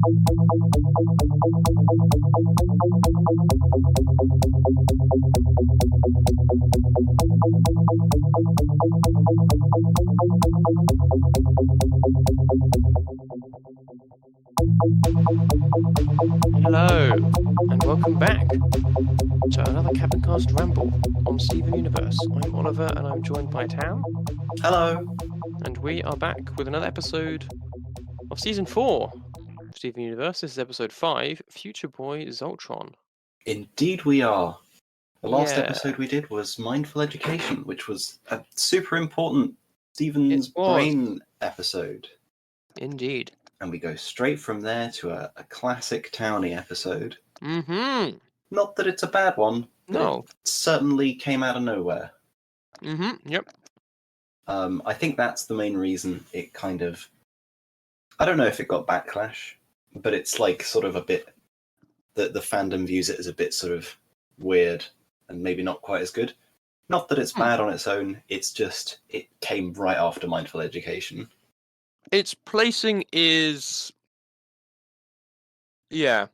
Hello, and welcome back to another Cabincast Ramble on Steven Universe. I'm Oliver, and I'm joined by Tam. Hello. And we are back with another episode of Season 4 of Steven Universe. This is Episode 5, Future Boy Zoltron. Indeed we are. The last Yeah. episode we did was Mindful Education, which was a super important Steven's It was. Brain episode. Indeed. And we go straight from there to a classic Townie episode. Mm-hmm. Not that it's a bad one, but No. it certainly came out of nowhere. Mm-hmm. Yep. I think that's the main reason it kind of... I don't know if it got backlash, but it's like sort of a bit... The fandom views it as a bit sort of weird and maybe not quite as good. Not that it's bad on its own, it's just it came right after Mindful Education. Its placing is... Yeah.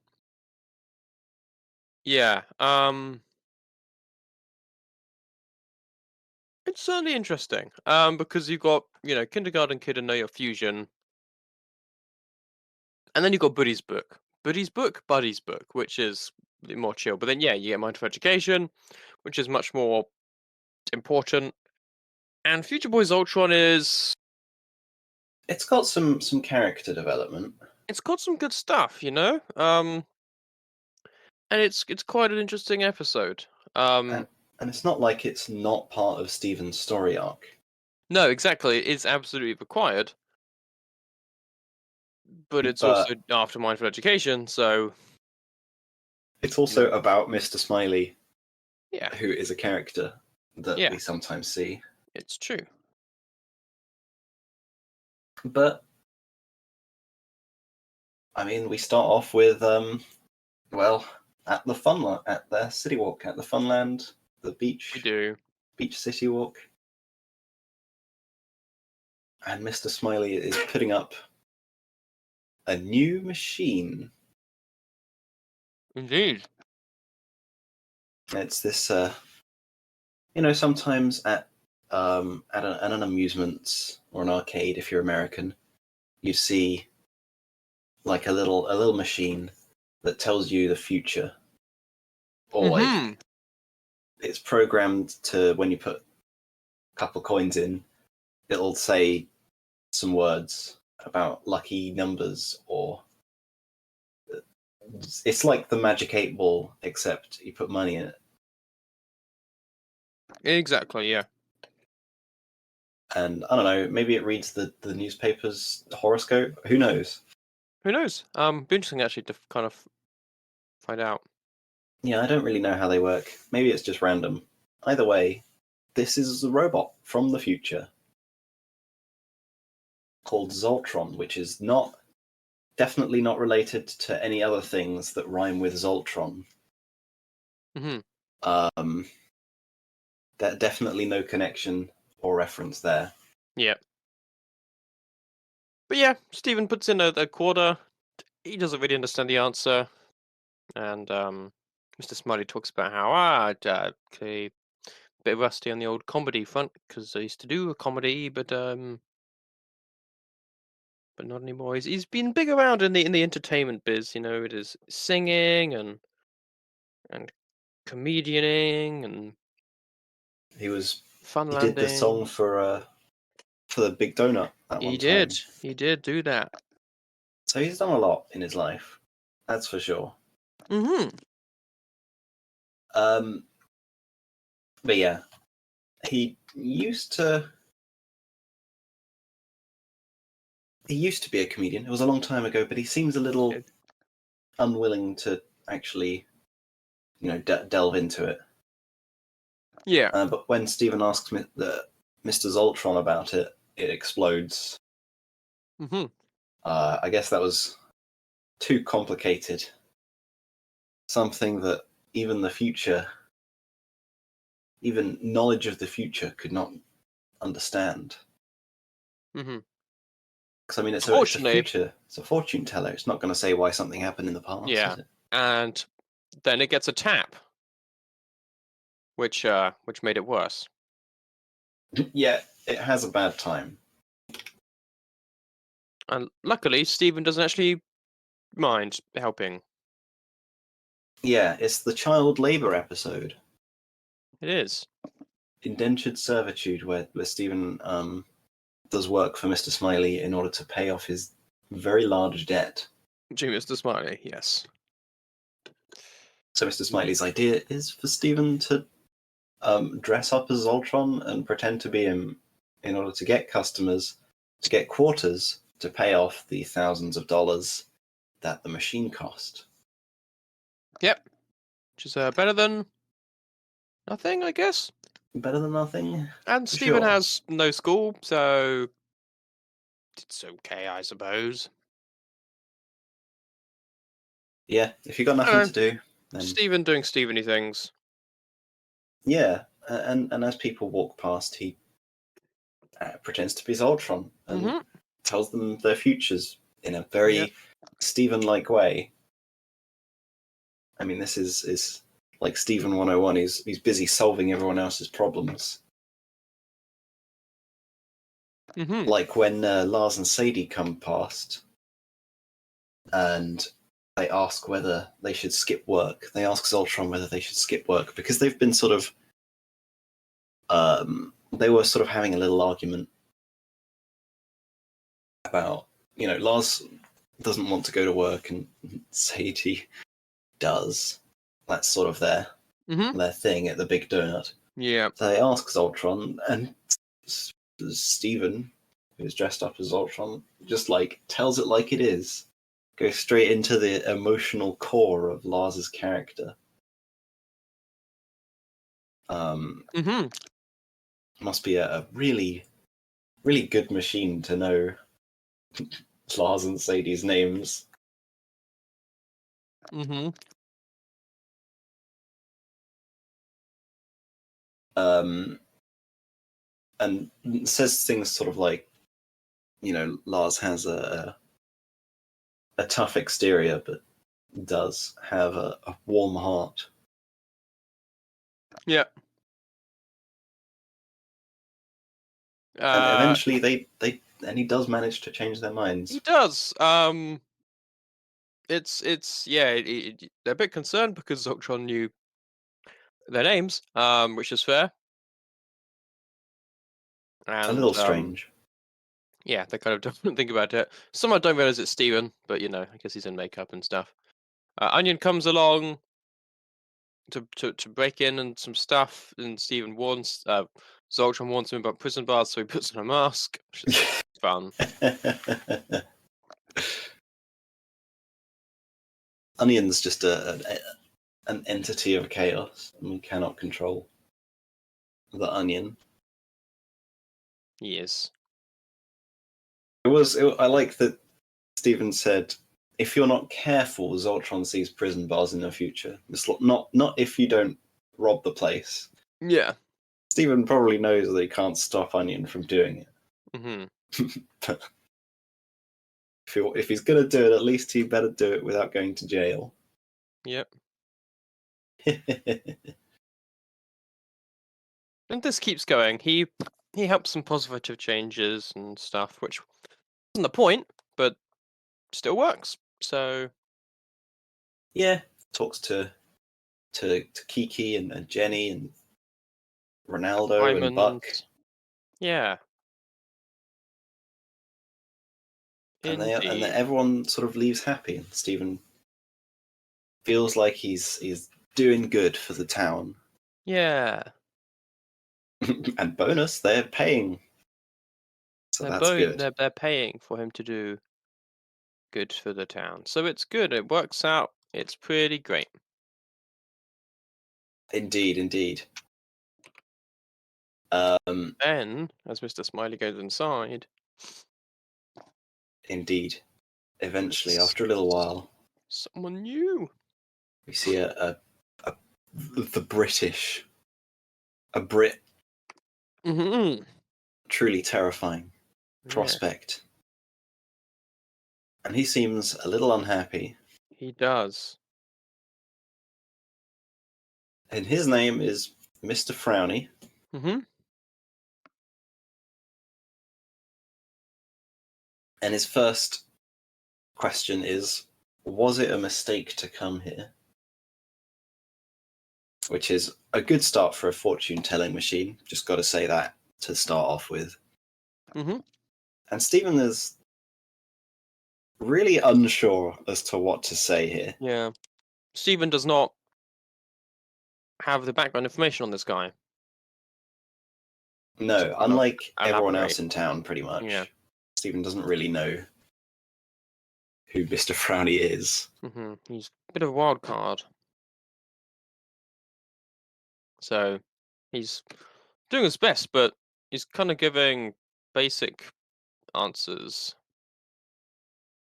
It's certainly interesting. Because you've got, Kindergarten Kid and Know Your Fusion. And then you've got Buddy's Book, Buddy's Book, which is more chill. But then, you get Mindful Education, which is much more important. And Future Boy Zoltron is... It's got some character development. It's got some good stuff, and it's quite an interesting episode. And it's not like it's not part of Steven's story arc. No, exactly. It's absolutely required. But it's also after Mindful Education, so... It's also about Mr. Smiley, Yeah. who is a character that we sometimes see. It's true. But, I mean, we start off with, at the City Walk, at the Funland, the beach. We do. Beach City Walk. And Mr. Smiley is putting up a new machine. Indeed. It's this, sometimes at an amusement or an arcade, if you're American, you see like a little machine that tells you the future, or like it's programmed to, when you put a couple coins in, it'll say some words about lucky numbers, or it's like the Magic 8 Ball, except you put money in it. Exactly, yeah. And I don't know, maybe it reads the newspaper's horoscope. Who knows? Who knows? Be interesting actually to kind of find out. Yeah, I don't really know how they work. Maybe it's just random. Either way, this is a robot from the future called Zoltron, which is definitely not related to any other things that rhyme with Zoltron. Mm-hmm. Definitely no connection or reference there. Yeah. But yeah, Steven puts in a quarter. He doesn't really understand the answer. And Mr. Smiley talks about how, okay, a bit rusty on the old comedy front, because I used to do a comedy, but not anymore. He's been big around in the entertainment biz, it is singing and comedianing and He funlanding. He did the song for the Big Donut at one time. He did do that. So he's done a lot in his life, that's for sure. Mm-hmm. But yeah, he used to be a comedian. It was a long time ago, but he seems a little unwilling to actually, delve into it. Yeah. But when Steven asks Mr. Zoltron about it, it explodes. Mm-hmm. I guess that was too complicated. Something that even knowledge of the future could not understand. Mm-hmm. Because I mean, it's a Fortunately, future. It's a fortune teller. It's not going to say why something happened in the past, yeah, is it? and then it gets a tap, which made it worse. Yeah, it has a bad time. And luckily, Stephen doesn't actually mind helping. Yeah, it's the child labor episode, It is. indentured servitude, where Stephen does work for Mr. Smiley in order to pay off his very large debt. Mr. Smiley, yes. So Mr. Smiley's idea is for Stephen to dress up as Zoltron and pretend to be him in order to get customers, to get quarters to pay off the thousands of dollars that the machine cost. Yep. Which is better than nothing, I guess. Better than nothing, And for Stephen sure. has no school, so it's okay, I suppose. Yeah, if you got I nothing don't to know. do, then Stephen doing Stepheny things. yeah. And as people walk past, he pretends to be Zoltron and Mm-hmm. tells them their futures in a Yep. very Stephen-like way. I mean, this is like Stephen 101. He's busy solving everyone else's problems. Mm-hmm. Like when Lars and Sadie come past and they ask whether they should skip work. They ask Zoltron whether they should skip work because they've been sort of they were sort of having a little argument about, Lars doesn't want to go to work and Sadie does. That's sort of Mm-hmm. their thing at the Big Donut. Yeah. So they ask Zoltron, and Steven, who's dressed up as Zoltron, just like tells it like it is. Goes straight into the emotional core of Lars's character. Mm-hmm. Must be a really, really good machine to know Lars and Sadie's names. Mm-hmm. And says things sort of like, Lars has a tough exterior, but does have a warm heart. Yeah. And Uh, eventually and he does manage to change their he minds. does. It's yeah. They're a bit concerned because Zoltron knew their names, which is fair. A And little strange. yeah, they kind of don't think about it. Some don't realize it's Steven, but I guess he's in makeup and stuff. Onion comes along to break in and some stuff, and Steven warns Zoltron warns him about prison bars, so he puts on a mask, which is fun. Onion's just an entity of chaos, and we cannot control the Onion. He is. I like that Steven said, if you're not careful, Zoltron sees prison bars in the future. It's not if you don't rob the place. Yeah. Steven probably knows that he can't stop Onion from doing it. Mm-hmm. But if he's going to do it, at least he better do it without going to jail. Yep. And this keeps going. He helps some positive changes and stuff, which wasn't the point, but still works. So Yeah, talks to Kiki and Jenny and Ronaldo and Diamond, Buck, yeah, and indeed, everyone sort of leaves happy. And Stephen feels like he's doing good for the town. yeah. And bonus, they're paying, so that's good. They're paying for him to do good for the town, so it's good. It works out. It's pretty great. Indeed, indeed. Um, Then, as Mr. Smiley goes inside, indeed. Eventually, it's after a little while, someone new. we see the British, a Brit, Mm-hmm. truly terrifying Yeah. prospect. and he seems a little unhappy. He does. And his name is Mr. Frowny. Mm-hmm. And his first question is, was it a mistake to come here? Which is a good start for a fortune-telling machine. Just got to say that to start off with. Mm-hmm. And Stephen is really unsure as to what to say here. Yeah. Stephen does not have the background information on this guy to No, kind of unlike everyone elaborate. else in town, pretty much. Yeah. Stephen doesn't really know who Mr. Frowny is. Mm-hmm. He's a bit of a wild card. So he's doing his best, but he's kind of giving basic answers.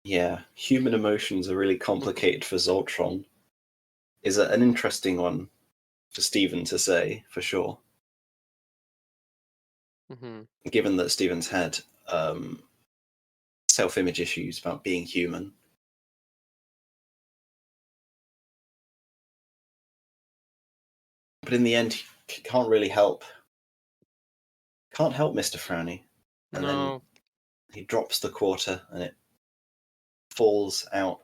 Yeah, human emotions are really complicated for Zoltron. Is an interesting one for Stephen to say, for sure. Mm-hmm. Given that Stephen's had self-image issues about being human. But in the end, he can't really help. Can't help Mr. Frowny. And then No, he drops the quarter and it falls out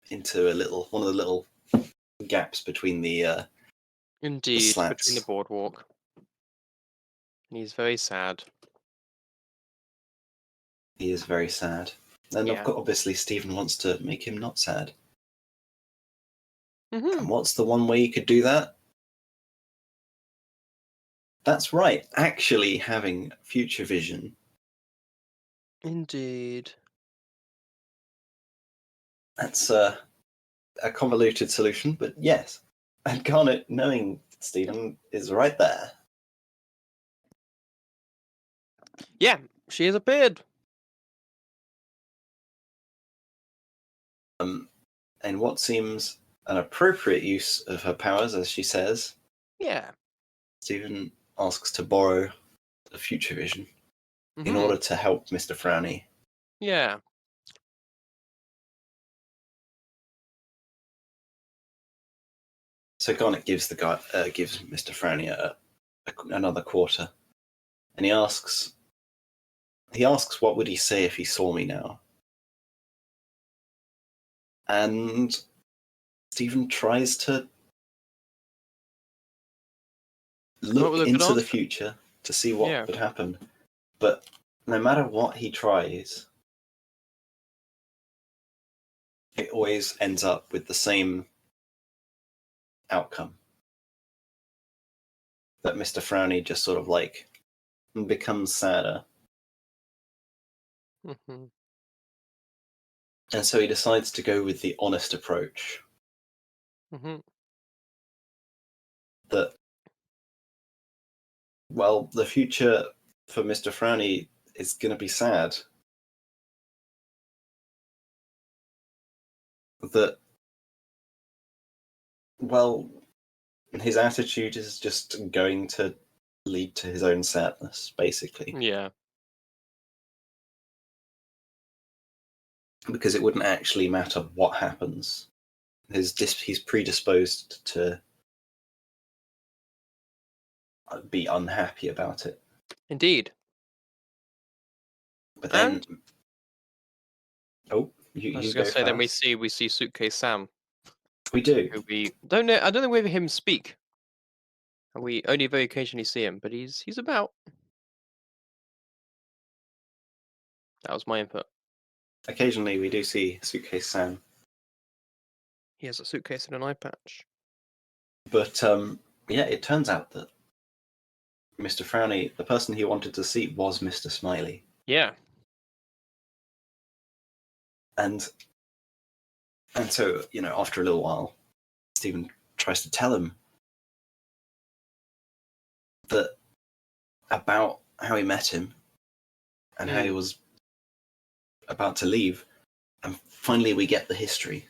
into one of the little gaps between the indeed, between the slats. boardwalk. And he's very sad. He is very sad. And Yeah. obviously Stephen wants to make him not sad. Mm-hmm. And what's the one way you could do that? That's right, actually having future vision. Indeed. That's a convoluted solution, but yes. And Garnet, knowing Stephen, is right there. Yeah, she has appeared. And what seems an appropriate use of her powers, as she says, Yeah. Stephen asks to borrow the future vision in Mm-hmm. order to help Mr. Frowny. Yeah. So Garnet gives gives Mr. Frowny another quarter, and he asks what would he say if he saw me now. And Stephen tries to Come up look with a good into the answer. future to see what Yeah. would happen, but no matter what he tries, it always ends up with the same outcome. That Mr. Frowny just sort of like becomes sadder. Mm-hmm. And so he decides to go with the honest approach. Mm-hmm. That, well, the future for Mr. Frowny is going to be sad. That, well, his attitude is just going to lead to his own sadness, basically. Yeah. Because it wouldn't actually matter what happens. He's predisposed to be unhappy about it. Indeed. But then, And oh, I you was just go gonna say, then we first. see Suitcase Sam, We do. who we don't know. I don't know whether him speak, and we only very occasionally see him, but he's about. That was my input. Occasionally, we do see Suitcase Sam. He has a suitcase and an eye patch. But yeah, it turns out that Mr. Frowny, the person he wanted to see, was Mr. Smiley. Yeah. And so, after a little while, Stephen tries to tell him that about how he met him and how he was about to leave. And finally, we get the history.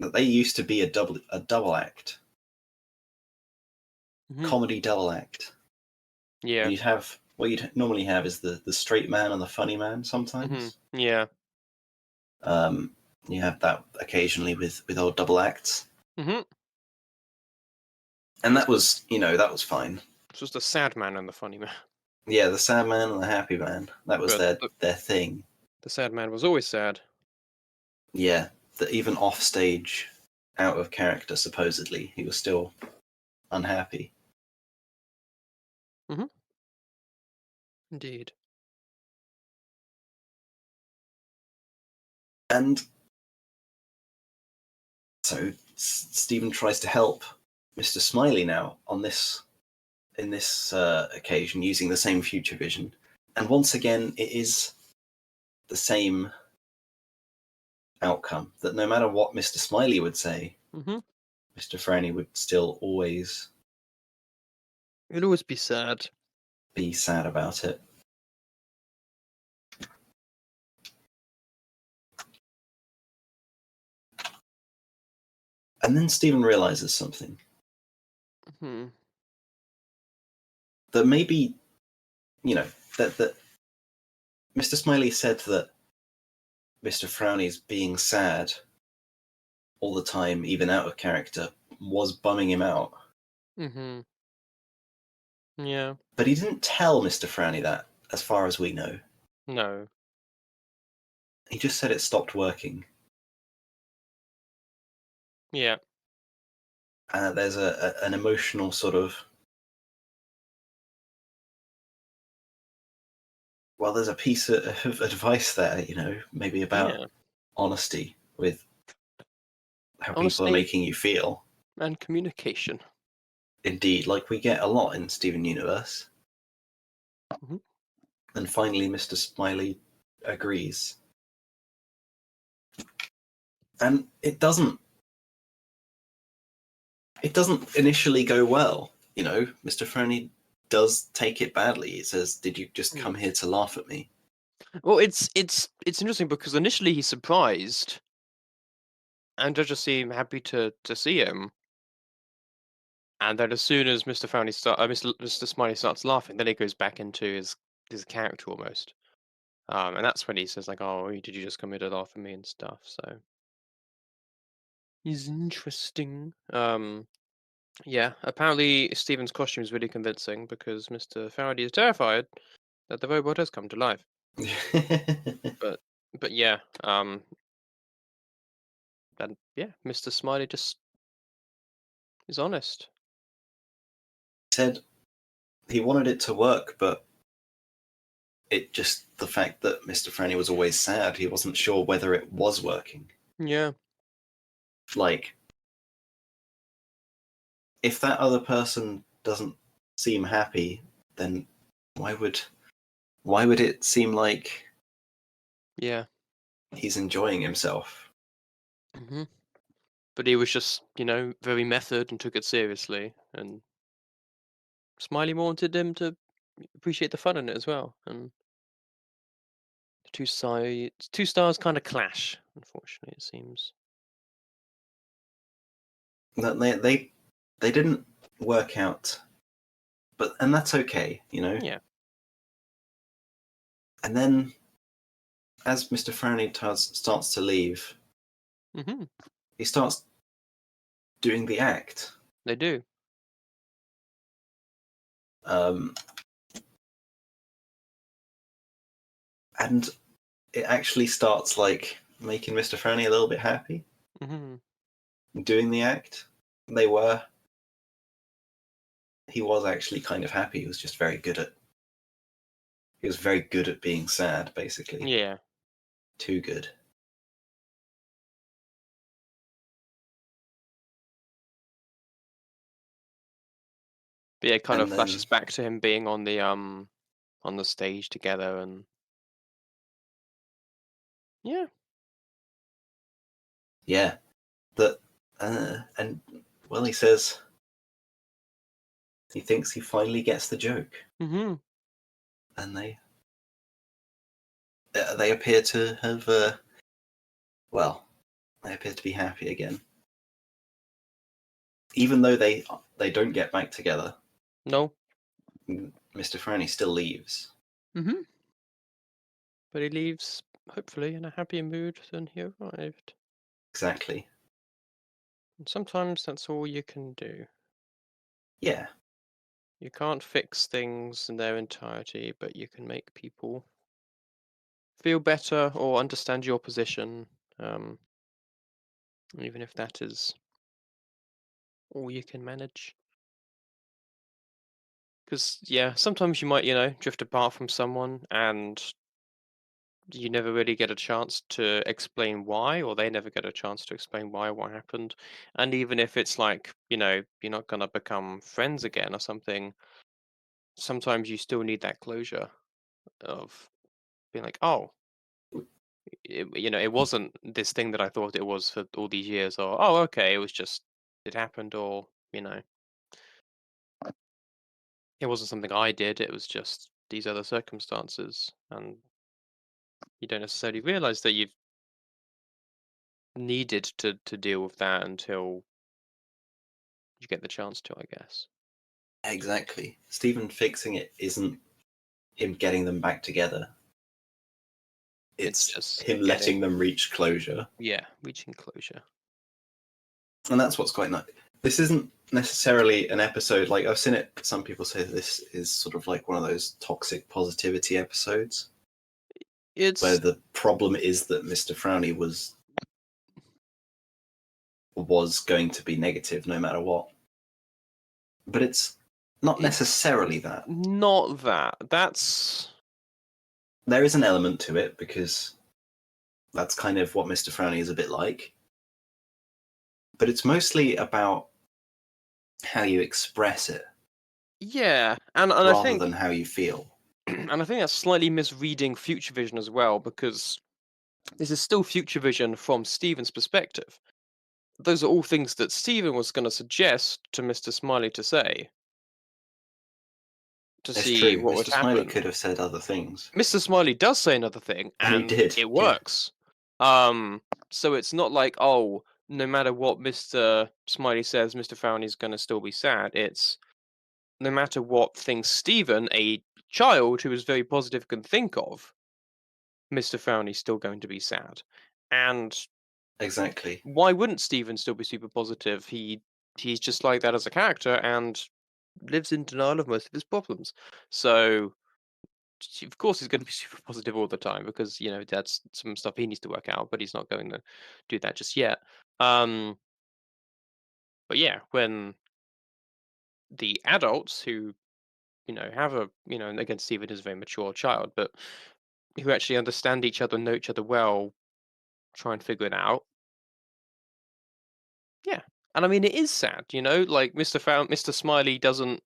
That they used to be a double act. Mm-hmm. Comedy double act. Yeah. And you'd have what you'd normally have is the straight man and the funny man Hmm. sometimes. Yeah. Um, you have that occasionally with old double acts, Hmm. and that was that was fine. It's just the sad man and the funny man. Yeah, the sad man and the happy man, that was But their thing. the sad man was always sad. Yeah, that even off stage, out of character, supposedly he was still unhappy. Hmm. Indeed. And so Stephen tries to help Mr. Smiley now on this in this occasion using the same future vision, and once again it is the same outcome, that no matter what Mr. Smiley would say, Hmm. Mr. Franny would still always It'd always be sad. be sad about it. And then Stephen realizes something, Hmm. that maybe, that Mr. Smiley said that Mr. Frowny's being sad all the time, even out of character, was bumming him out. Hmm. Yeah. But he didn't tell Mr. Frowny that, as far as we know. No. He just said it stopped working. Yeah. And there's an emotional sort of, well, there's a piece of advice there, maybe about Yeah. honesty with how people are Honesty making you feel. and communication. Indeed, like we get a lot in Steven Universe. Hmm. And finally, Mr. Smiley agrees. And it doesn't initially go well. Mr. Frowny does take it badly. He says, "Did you just come here to laugh at me?" Well, it's interesting because initially he's surprised, and just seem happy to see him. And then as soon as Mr. Smiley starts laughing, then he goes back into his character almost. And that's when he says like, "Oh, did you just come here to laugh at me and stuff?" So he's interesting. Yeah. Apparently, Steven's costume is really convincing because Mr. Faraday is terrified that the robot has come to life. But but yeah. And yeah, Mr. Smiley just is honest. Said he wanted it to work, but the fact that Mr. Franny was always sad, he wasn't sure whether it was working. Yeah. Like, if that other person doesn't seem happy, then why would it seem like Yeah. he's enjoying himself? Hmm. But he was just, very method and took it seriously. And Smiley wanted him to appreciate the fun in it as well. And the two stars kind of clash. Unfortunately, it seems. That they didn't work out, and that's okay. Yeah. And then, as Mr. Frowny starts to leave, Hmm. he starts doing the act. They do. Um, and it actually starts like making Mr. Frowny a little bit happy. Hmm. Doing the act, they were. He was actually kind of happy. He was just very good at. He was very good at being sad, basically. Yeah. Too good. But yeah, it kind of And then, flashes back to him being on the stage together, and yeah. yeah, that, and well, he says he thinks he finally gets the joke, Hmm. and they appear to have, well, they appear to be happy again, even though they don't get back together. No. Mr. Franny still leaves. Mm-hmm. But he leaves, hopefully, in a happier mood than he arrived. Exactly. And sometimes that's all you can do. Yeah, You can't fix things in their entirety, but you can make people feel better or understand your position, um, even if that is all you can manage. Because, yeah, sometimes you might, drift apart from someone and you never really get a chance to explain why, or they never get a chance to explain why, what happened. And even if it's like, you're not going to become friends again or something, sometimes you still need that closure of being like, oh, it wasn't this thing that I thought it was for all these years, or, oh, okay, it was just, it happened, or, it wasn't something I did, it was just these other circumstances. And you don't necessarily realize that you've needed to deal with that until you get the chance to, I guess. exactly. Stephen fixing it isn't him getting them back together. It's It's just him letting them reach closure. reaching closure. And that's what's quite nice. This isn't necessarily an episode like I've seen it. Some people say this is sort of like one of those toxic positivity episodes where It's the problem is that Mr. Frowny was going to be negative no matter what. But it's not it's necessarily that. not that. That's There is an element to it because that's kind of what Mr. Frowny is a bit like. But it's mostly about how you express it yeah, and I rather think than how you feel. and I think that's slightly misreading future vision as well, because this is still future vision from Stephen's perspective. Those are all things that Stephen was going to suggest to Mr. Smiley to say to It's see true. what would Mr. Smiley happen. could have said other things. Mr. Smiley does say another thing, And he and did, it yeah. works. So it's not like, oh, no matter what Mr. Smiley says, Mr. Frowney's going to still be sad. It's no matter what things Stephen, a child who is very positive, can think of, Mr. Frowney's still going to be sad. And Exactly. why wouldn't Stephen still be super positive? He's just like that as a character and lives in denial of most of his problems. So of course he's going to be super positive all the time because that's some stuff he needs to work out, but he's not going to do that just yet. Um, but yeah, when the adults who have a and again Stephen is a very mature child, but who actually understand each other, know each other well, try and figure it out. Yeah, and I mean it is sad, like Mr. Smiley doesn't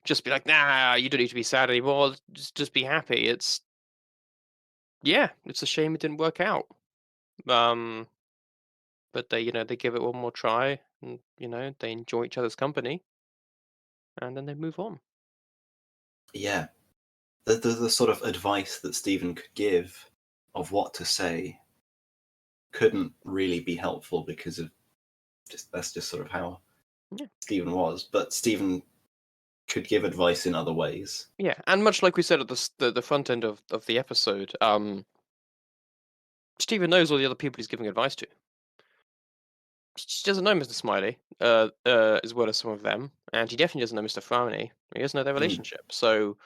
just be like, nah, you don't need to be sad anymore. Just be happy. It's a shame it didn't work out. Um, but they give it one more try, and they enjoy each other's company, and then they move on. Yeah. The sort of advice that Stephen could give of what to say couldn't really be helpful because of that's just sort of how Yeah, Stephen was. But Stephen could give advice in other ways. yeah, and much like we said at the front end of the episode, Stephen knows all the other people he's giving advice to. He doesn't know Mr. Smiley, as well as some of them, and he definitely doesn't know Mr. Frowney. He doesn't know their Mm. relationship. So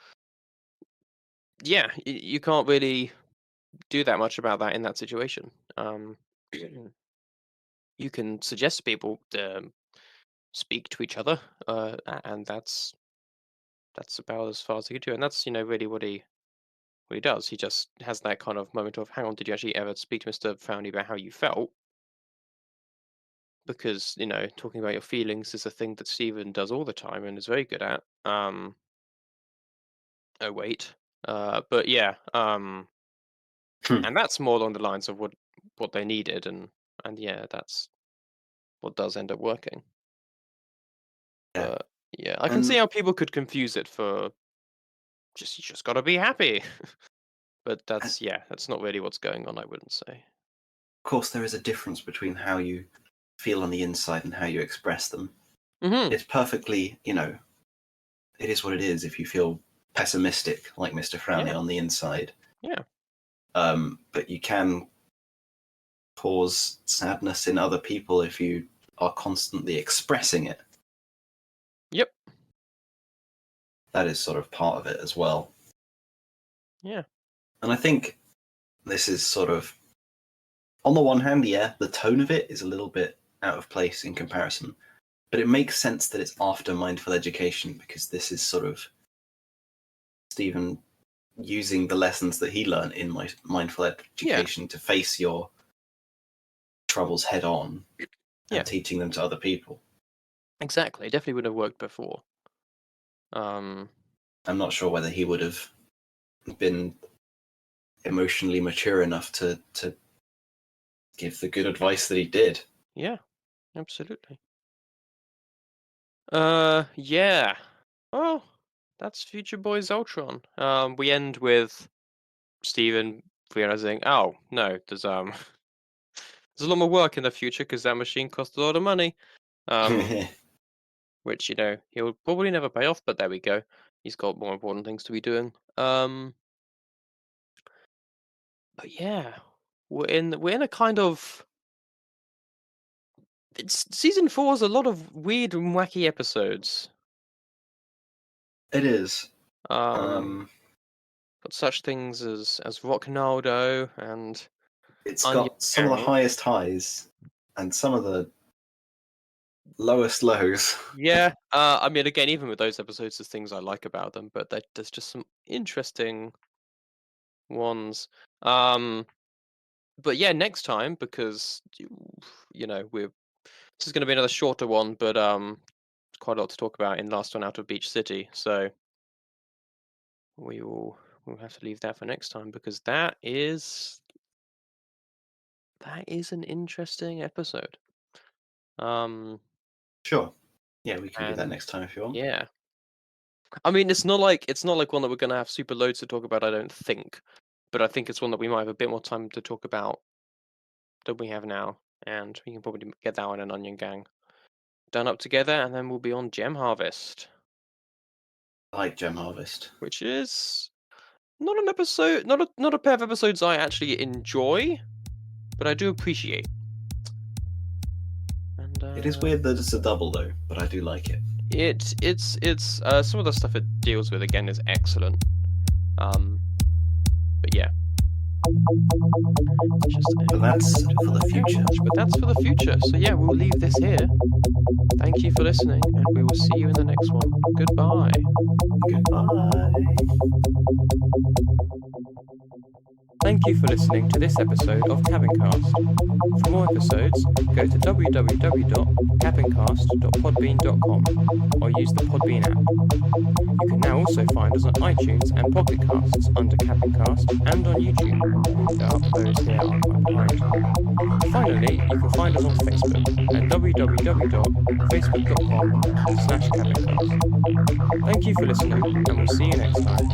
yeah, you can't really do that much about that in that situation. You can suggest to people to speak to each other, and that's about as far as he could do. And that's really what he does. He just has that kind of moment of, hang on, did you actually ever speak to Mr. Frowney about how you felt? Because talking about your feelings is a thing that Stephen does all the time and is very good at. Oh wait, but yeah, Hmm. and that's more along the lines of what they needed, and yeah, that's what does end up working. Yeah. But yeah, I can see And how people could confuse it for you just gotta be happy. But of that's not really what's going on, I wouldn't say. course, there is a difference between how you feel on the inside and how you express them. Hmm. It's perfectly, it it is what it is if you feel pessimistic like Mr. Frowny Yeah. on the inside. Yeah. But you can cause sadness in other people if you are constantly expressing it. Yep. That is sort of part of it as well. Yeah. And I think this is sort of, on the one hand, yeah, the tone of it is a little bit out of place in comparison, but it makes sense that it's after mindful education, because this is sort of Stephen using the lessons that he learned in mindful education to face your troubles head on and teaching them to other people. Exactly. It definitely would have worked before. I'm not sure whether he would have been emotionally mature enough to give the good advice that he did. Yeah, absolutely. Yeah. Oh, that's future Boy Zoltron. We end with Steven realizing, oh no, there's there's a lot more work in the future because that machine cost a lot of money. Which he'll probably never pay off, but there we go. He's got more important things to be doing. But yeah, we're in a kind of season 4 is a lot of weird and wacky episodes. It is. Got such things as Rocknaldo and It's Onion got some of the Gang. highest highs and some of the lowest lows. Yeah, I mean, again, even with those episodes, there's things I like about them, but there's just some interesting ones. But yeah, next time, because this is going to be another shorter one, but quite a lot to talk about in Last One Out of Beach City, so we'll have to leave that for next time, because that is an interesting episode. Sure. Yeah, we can do that And next time if you want. yeah, I mean, it's not like one that we're going to have super loads to talk about, I don't think, but I think it's one that we might have a bit more time to talk about than we have now, and we can probably get that one and Onion Gang done up together, and then we'll be on Gem Harvest, I like Gem Harvest. which is not an episode, not a pair of episodes I actually enjoy, but I do appreciate. And It is weird that it's a double though, but I do like it. it's some of the stuff it deals with again is excellent. But yeah. But that's for the future. But that's for the future. So yeah, we'll leave this here. Thank you for listening, and we will see you in the next one. Goodbye. Goodbye. Thank you for listening to this episode of Cabincast. For more episodes, go to www.cabincast.podbean.com or use the Podbean app. You can now also find us on iTunes and Pocket Casts under Cabincast and on YouTube. The uploads here are quite behind. Finally, you can find us on Facebook at www.facebook.com/Cabincast. Thank you for listening, and we'll see you next time.